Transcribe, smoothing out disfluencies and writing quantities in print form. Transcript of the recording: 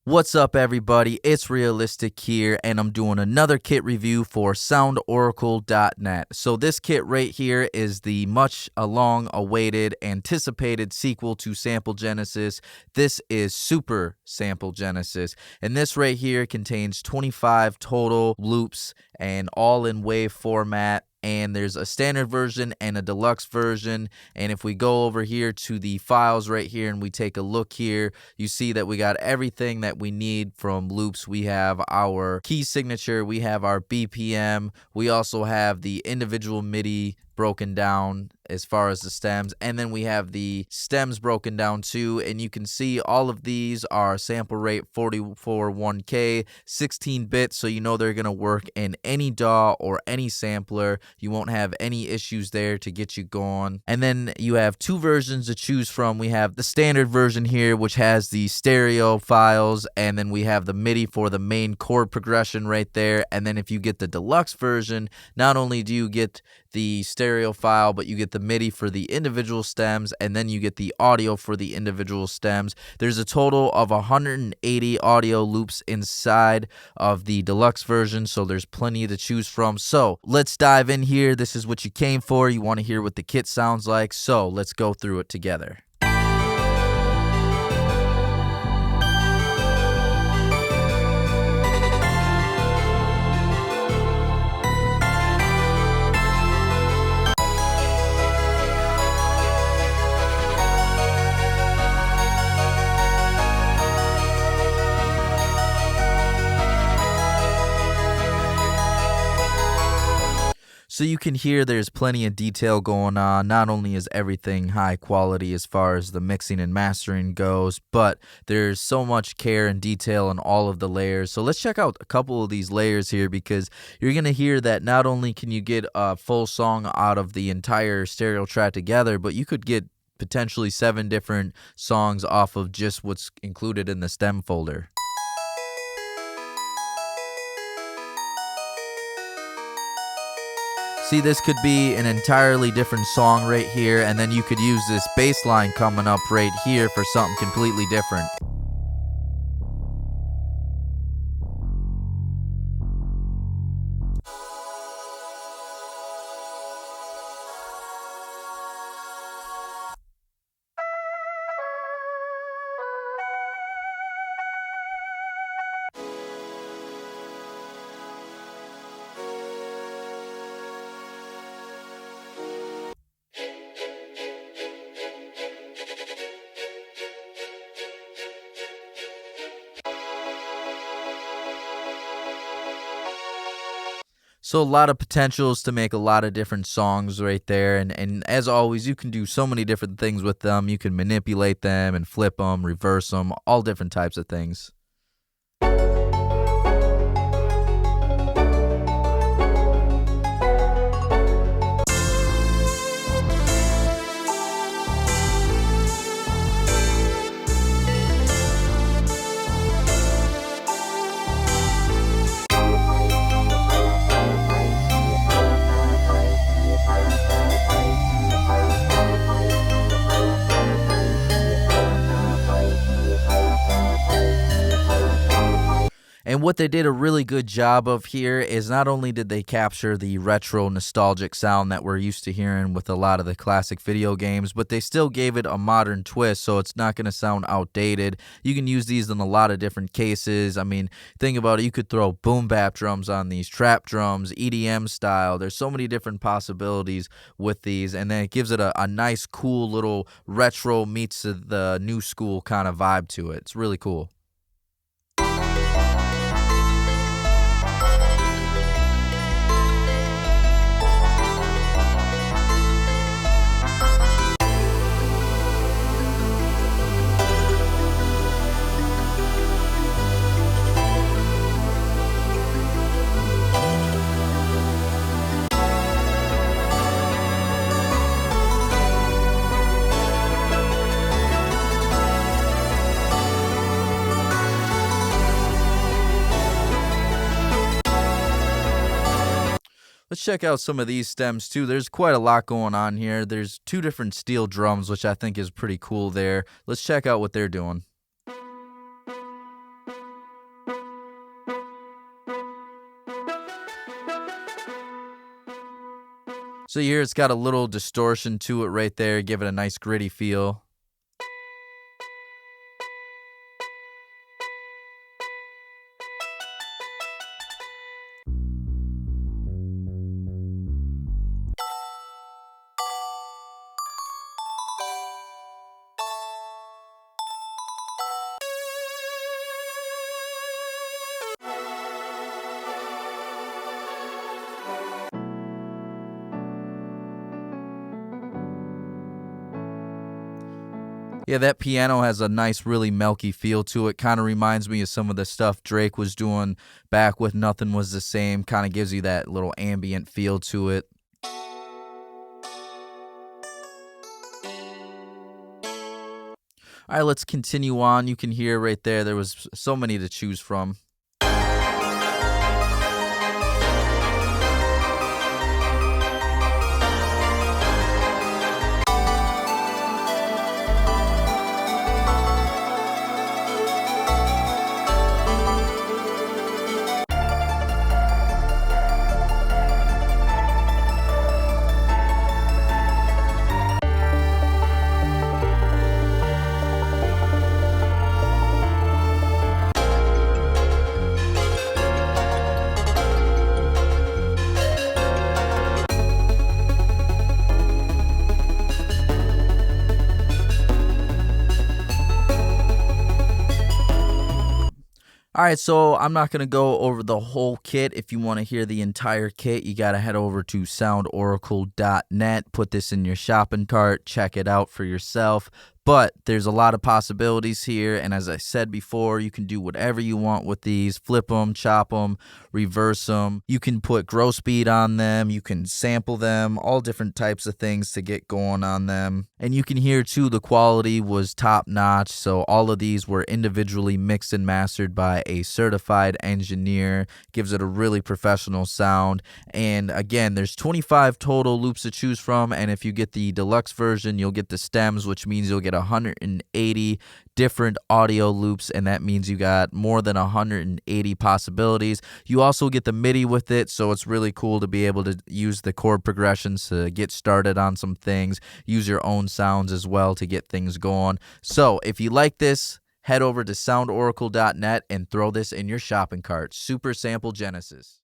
What's up, everybody? It's Realistic here, and I'm doing another kit review for Soundoracle.net. So this kit right here is the much long-awaited, anticipated sequel to Sample Genesis. This is Super Sample Genesis, and this right here contains 25 total loops and all in wave format. And there's a standard version and a deluxe version. And if we go over here to the files right here and we take a look here, you see that we got everything that we need from loops. We have our key signature, we have our BPM, we also have the individual MIDI broken down as far as the stems, and then we have the stems broken down too. And you can see all of these are sample rate 441K 16-bit, so you know they're gonna work in any DAW or any sampler. You won't have any issues there to get you going. And then you have two versions to choose from. We have the standard version here, which has the stereo files, and then we have the MIDI for the main chord progression right there. And then if you get the deluxe version, not only do you get the stereo file, but you get the MIDI for the individual stems, and then you get the audio for the individual stems. There's a total of 180 audio loops inside of the deluxe version, so there's plenty to choose from. So let's dive in here. This is what you came for. You want to hear what the kit sounds like, so let's go through it together. So you can hear there's plenty of detail going on. Not only is everything high quality as far as the mixing and mastering goes, but there's so much care and detail in all of the layers. So let's check out a couple of these layers here, because you're going to hear that not only can you get a full song out of the entire stereo track together, but you could get potentially 7 different songs off of just what's included in the stem folder. See, this could be an entirely different song right here, and then you could use this bass line coming up right here for something completely different. So a lot of potentials to make a lot of different songs right there, and as always, you can do so many different things with them. You can manipulate them and flip them, reverse them, all different types of things. And what they did a really good job of here is not only did they capture the retro nostalgic sound that we're used to hearing with a lot of the classic video games, but they still gave it a modern twist, so it's not going to sound outdated. You can use these in a lot of different cases. I mean, think about it. You could throw boom bap drums on these, trap drums, EDM style. There's so many different possibilities with these, and then it gives it a nice, cool little retro meets the new school kind of vibe to it. It's really cool. Let's check out some of these stems too. There's quite a lot going on here. There's 2 different steel drums, which I think is pretty cool there. Let's check out what they're doing. So here it's got a little distortion to it right there, give it a nice gritty feel. Yeah, that piano has a nice, really milky feel to it. Kind of reminds me of some of the stuff Drake was doing back with Nothing Was the Same. Kind of gives you that little ambient feel to it. All right, let's continue on. You can hear right there was so many to choose from. All right, so I'm not going to go over the whole kit. If you want to hear the entire kit, you got to head over to soundoracle.net, put this in your shopping cart, check it out for yourself. But there's a lot of possibilities here, and as I said before, you can do whatever you want with these. Flip them, chop them, reverse them. You can put grow speed on them. You can sample them, all different types of things to get going on them. And you can hear, too, the quality was top-notch, so all of these were individually mixed and mastered by a certified engineer. Gives it a really professional sound. And, again, there's 25 total loops to choose from, and if you get the deluxe version, you'll get the stems, which means you'll get 180 different audio loops, and that means you got more than 180 possibilities. You also get the MIDI with it, so it's really cool to be able to use the chord progressions to get started on some things, use your own sounds as well to get things going. So if you like this, head over to soundoracle.net and throw this in your shopping cart. Super Sample Genesis.